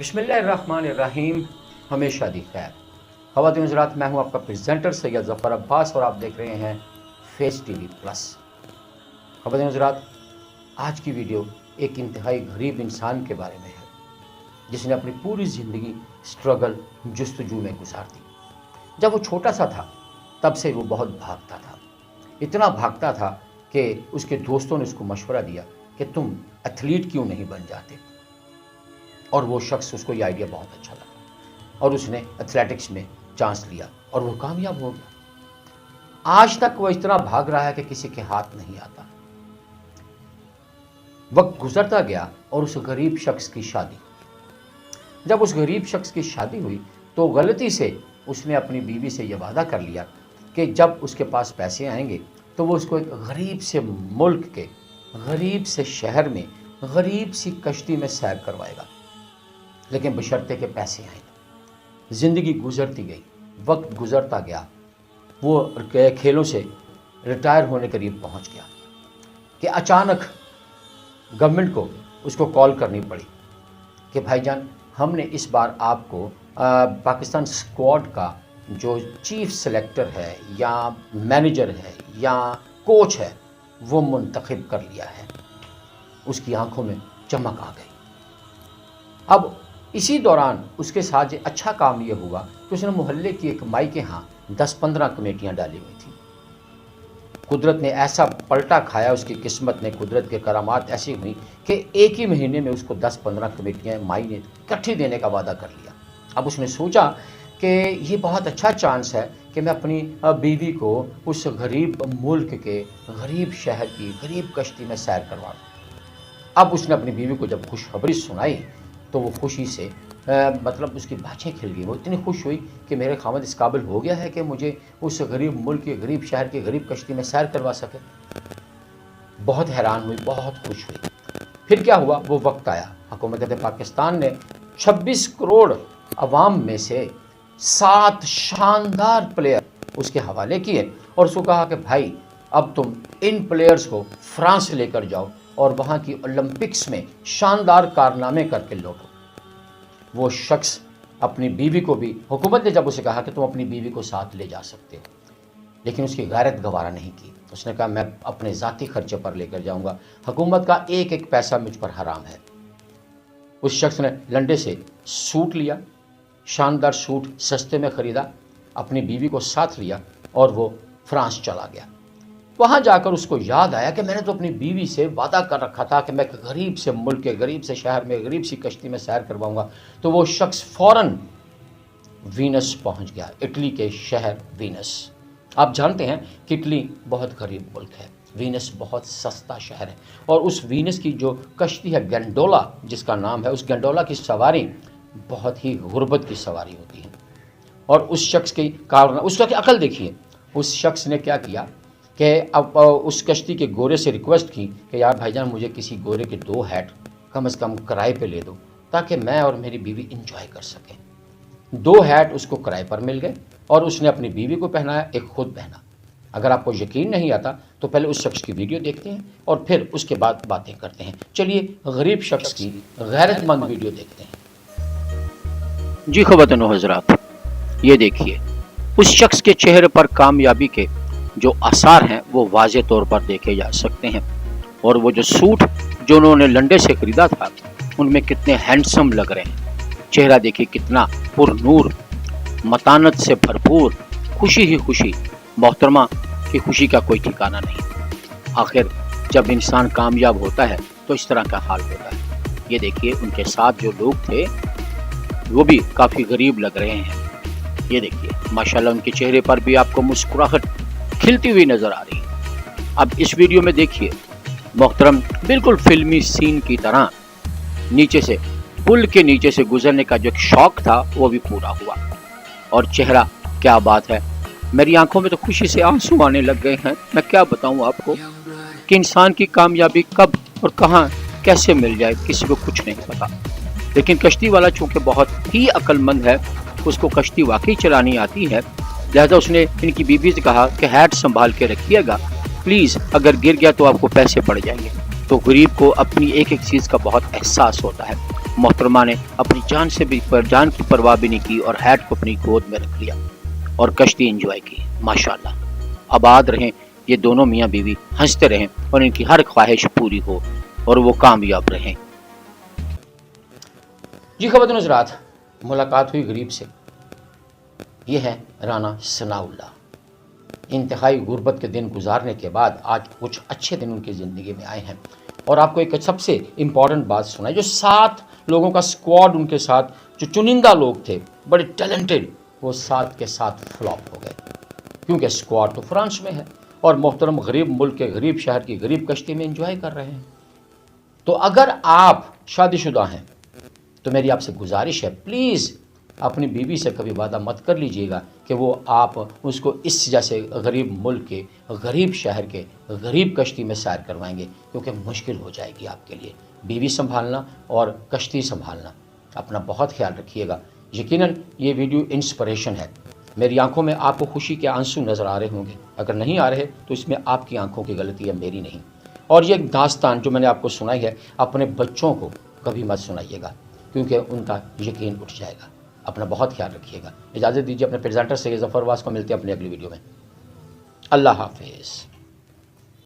बिस्मिल्लाहिर्रहमानिर्रहीम। हमेशा दी खैर। ख़वातीन हज़रात, मैं हूँ आपका प्रेजेंटर सैयद ज़फ़र अब्बास और आप देख रहे हैं फेस टीवी प्लस। ख़वातीन हज़रात, आज की वीडियो एक इंतहाई गरीब इंसान के बारे में है जिसने अपनी पूरी ज़िंदगी स्ट्रगल जस्तजू में गुजार दी। जब वो छोटा सा था तब से वो बहुत भागता था, इतना भागता था कि उसके दोस्तों ने उसको मशवरा दिया कि तुम एथलीट क्यों नहीं बन जाते, और वो शख्स, उसको ये आइडिया बहुत अच्छा लगा और उसने एथलेटिक्स में चांस लिया और वो कामयाब हो गया। आज तक वो इतना भाग रहा है कि किसी के हाथ नहीं आता। वक्त गुजरता गया और उस गरीब शख्स की शादी, जब उस गरीब शख्स की शादी हुई तो गलती से उसने अपनी बीवी से यह वादा कर लिया कि जब उसके पास पैसे आएंगे तो वो उसको एक गरीब से मुल्क के गरीब से शहर में गरीब सी कश्ती में सैर करवाएगा, लेकिन बशर्ते के पैसे आए। ज़िंदगी गुजरती गई, वक्त गुजरता गया, वो खेलों से रिटायर होने करीब पहुंच गया कि अचानक गवर्नमेंट को उसको कॉल करनी पड़ी कि भाईजान, हमने इस बार आपको पाकिस्तान स्क्वाड का जो चीफ सेलेक्टर है या मैनेजर है या कोच है वो मुंतखब कर लिया है। उसकी आंखों में चमक आ गई। अब इसी दौरान उसके साथ अच्छा काम ये हुआ कि उसने मोहल्ले की एक माई के यहाँ 10-15 कमेटियाँ डाली हुई थी। कुदरत ने ऐसा पलटा खाया, उसकी किस्मत ने, कुदरत के करामात ऐसी हुई कि एक ही महीने में उसको 10-15 कमेटियाँ माई ने इकट्ठी देने का वादा कर लिया। अब उसने सोचा कि ये बहुत अच्छा चांस है कि मैं अपनी बीवी को उस गरीब मुल्क के गरीब शहर की गरीब कश्ती में सैर करवा दूँ। अब उसने अपनी बीवी को जब खुशखबरी सुनाई तो वो खुशी से मतलब उसकी बाँछें खिल गई। वो इतनी खुश हुई कि मेरे खामद इस काबिल हो गया है कि मुझे उस गरीब मुल्क के गरीब शहर की गरीब कश्ती में सैर करवा सके। बहुत हैरान हुई, बहुत खुश हुई। फिर क्या हुआ, वो वक्त आया, हुकूमत पाकिस्तान ने 26 करोड़ अवाम में से 7 शानदार प्लेयर उसके हवाले किए और उसको कहा कि भाई अब तुम इन प्लेयर्स को फ्रांस लेकर जाओ और वहाँ की ओलंपिक्स में शानदार कारनामे करके लौटो। वो शख्स अपनी बीवी को भी, हुकूमत ने जब उसे कहा कि तुम अपनी बीवी को साथ ले जा सकते हो, लेकिन उसकी गैरत गवारा नहीं की। उसने कहा मैं अपने ज़ाती खर्चे पर लेकर जाऊंगा, हुकूमत का एक एक पैसा मुझ पर हराम है। उस शख्स ने लंडे से सूट लिया, शानदार सूट सस्ते में ख़रीदा, अपनी बीवी को साथ लिया और वो फ्रांस चला गया। वहाँ जाकर उसको याद आया कि मैंने तो अपनी बीवी से वादा कर रखा था कि मैं गरीब से मुल्क के गरीब से शहर में गरीब सी कश्ती में सैर करवाऊंगा। तो वो शख्स फ़ौरन वीनस पहुँच गया, इटली के शहर वीनस। आप जानते हैं कि इटली बहुत गरीब मुल्क है, वीनस बहुत सस्ता शहर है, और उस वीनस की जो कश्ती है गंडोला जिसका नाम है, उस गंडोला की सवारी बहुत ही गुर्बत की सवारी होती है। और उस शख्स की कारण, उसका की अकल देखिए, उस शख्स ने क्या किया कि अब उस कश्ती के गोरे से रिक्वेस्ट की कि यार भाईजान, मुझे किसी गोरे के 2 हैट कम से कम किराए पे ले दो ताकि मैं और मेरी बीवी इंजॉय कर सकें। 2 हैट उसको किराए पर मिल गए और उसने अपनी बीवी को पहनाया, एक खुद पहना। अगर आपको यकीन नहीं आता तो पहले उस शख्स की वीडियो देखते हैं और फिर उसके बाद बातें करते हैं। चलिए गरीब शख्स की गैरतमंद वीडियो देखते हैं। जी ख़वातीन हज़रात, ये देखिए, उस शख्स के चेहरे पर कामयाबी के जो आसार हैं वो वाज़े तौर पर देखे जा सकते हैं। और वो जो सूट जो उन्होंने लंडे से ख़रीदा था उनमें कितने हैंडसम लग रहे हैं। चेहरा देखिए कितना पुरनूर, मतानत से भरपूर, खुशी ही खुशी। मोहतरमा की खुशी का कोई ठिकाना नहीं। आखिर जब इंसान कामयाब होता है तो इस तरह का हाल होता है। ये देखिए, उनके साथ जो लोग थे वो भी काफ़ी गरीब लग रहे हैं। ये देखिए माशाल्लाह, उनके चेहरे पर भी आपको मुस्कुराहट खिलती हुई नज़र आ रही है। अब इस वीडियो में देखिए, मोहतरम बिल्कुल फिल्मी सीन की तरह नीचे से, पुल के नीचे से गुजरने का जो शौक था वो भी पूरा हुआ। और चेहरा, क्या बात है, मेरी आंखों में तो खुशी से आंसू आने लग गए हैं। मैं क्या बताऊं आपको कि इंसान की कामयाबी कब और कहां कैसे मिल जाए किसी को कुछ नहीं पता। लेकिन कश्ती वाला चूँकि बहुत ही अक्लमंद है, उसको कश्ती वाकई चलानी आती है, लिहाजा उसने इनकी बीवी से कहा कि हैट संभाल के रखिएगा प्लीज़, अगर गिर गया तो आपको पैसे पड़ जाएंगे। तो गरीब को अपनी एक एक चीज़ का बहुत एहसास होता है। मोहतरमा ने अपनी जान की परवाह भी नहीं की और हैट को अपनी गोद में रख लिया और कश्ती एंजॉय की। माशाल्लाह, आबाद रहें ये दोनों मियाँ बीवी, हंसते रहें और इनकी हर ख्वाहिश पूरी हो और वो कामयाब रहें। जी खबरदार हज़रात, मुलाकात हुई गरीब से। ये है राना सनाउल्लाह। इंतहाई गुर्बत के दिन गुजारने के बाद आज कुछ अच्छे दिन उनकी ज़िंदगी में आए हैं। और आपको एक सबसे इम्पॉर्टेंट बात सुनाई, जो 7 लोगों का स्क्वाड उनके साथ, जो चुनिंदा लोग थे बड़े टैलेंटेड, वो 7 के 7 फ्लॉप हो गए, क्योंकि स्क्वाड तो फ्रांस में है और मोहतरम गरीब मुल्क के गरीब शहर की गरीब कश्ती में एंजॉय कर रहे हैं। तो अगर आप शादीशुदा हैं तो मेरी आपसे गुजारिश है, प्लीज़ अपनी बीवी से कभी वादा मत कर लीजिएगा कि वो आप उसको इस जैसे गरीब मुल्क के गरीब शहर के गरीब कश्ती में सैर करवाएंगे, क्योंकि मुश्किल हो जाएगी आपके लिए बीवी संभालना और कश्ती संभालना। अपना बहुत ख्याल रखिएगा। यकीनन ये वीडियो इंस्पिरेशन है। मेरी आंखों में आपको खुशी के आंसू नज़र आ रहे होंगे, अगर नहीं आ रहे तो इसमें आपकी आंखों की गलती है, मेरी नहीं। और ये दास्तान जो मैंने आपको सुनाई है, अपने बच्चों को कभी मत सुनाइएगा, क्योंकि उनका यकीन उठ जाएगा। अपना बहुत ख्याल रखिएगा। इजाज़त दीजिए अपने प्रेजेंटर सैयद ज़फ़र वास को। मिलते हैं अपनी अगली वीडियो में। अल्लाह हाफिज़।